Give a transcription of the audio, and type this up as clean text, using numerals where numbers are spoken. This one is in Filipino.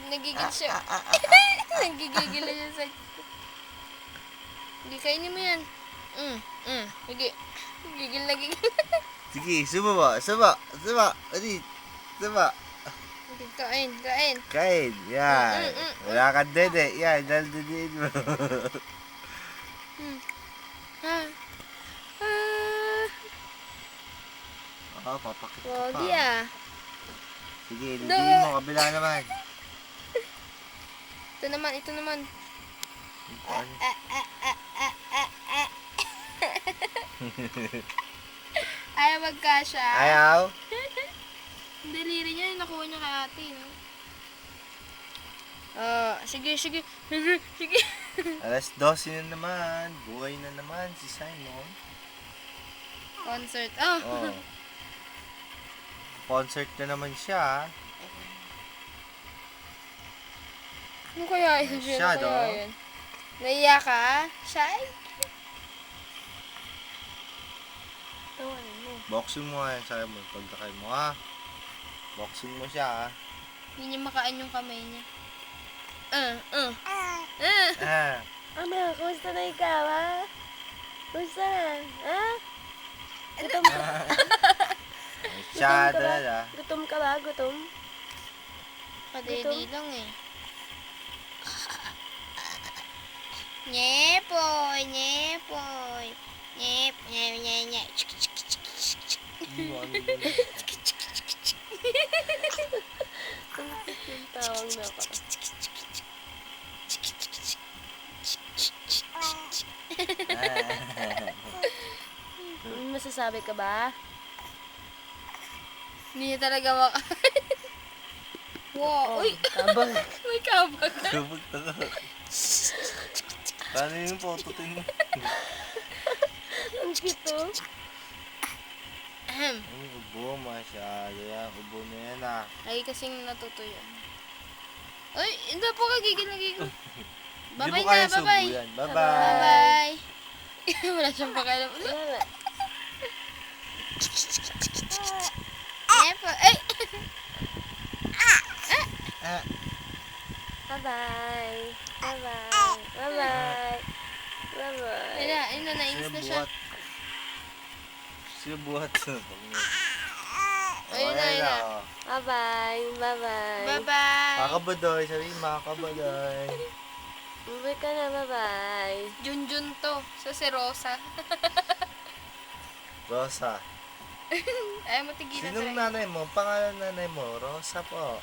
Nagigil siya. Nagigigil na siya sa... Hindi, kainin mo yan. Sige. Gigil na gigil. Sige, suba. Adi, suba. Kain. Kain, yan. Wala kang dede. Yan, daldediin mo. Papakit ka pa. Pogi Sige, dadiin mo. Kabila naman. Ito naman. Ayaw magkasya. Ayaw? Ang daliri niya, yung nakuha niya kay ate, no? Sige. Alas 12 na naman. Buhay na naman si Simon. Concert. Oh. Concert na naman siya. Ano kaya yun? Siya, Ano no? kaya yun? Naiyak ka? Shy? Tawanin mo. Boxing mo nga yan, Simon. Pagdakay mo, ha? Boxing mo siya, ha? Hindi niya makain yung kamay niya. Ano, kumusta na ikaw, ha? Kumusta na, ha? Gutom ka? Masyado na, ha? Gutom ka ba? Gutom? Kadedi lang eh. Nyepoy. Nye. Yung tawag na pa. May masasabi ka ba? Hindi niya talaga makain. Wow. Uy! Kabang. May kabag. Kapag taka. Paano yung pototin mo? Ang cute, oh. Ay, ubo, masyado yan. Ubo na yan, ha? Ay, kasing natutuyo. Uy, hindi po ka gigil. Hindi Bye-bye mo kaya na, subo bye-bye. yan. Bye-bye. Bye-bye. Wala siyang pakialam. Wala. Nyepoy. Ay! Bye-bye. Bye-bye. Bye-bye. Bye-bye. Ayun na, nainis na siya. Sino buhat? Ayun na. Bye-bye. Bye-bye. Bye-bye. Makabadoy. Sabihin, makabadoy. Bye ka na. Bye-bye. Junjun to. So, si Rosa. Rosa. Ayaw mo tigilan Sinong tayo. nanay mo? Pangalan nanay mo? Rosa po.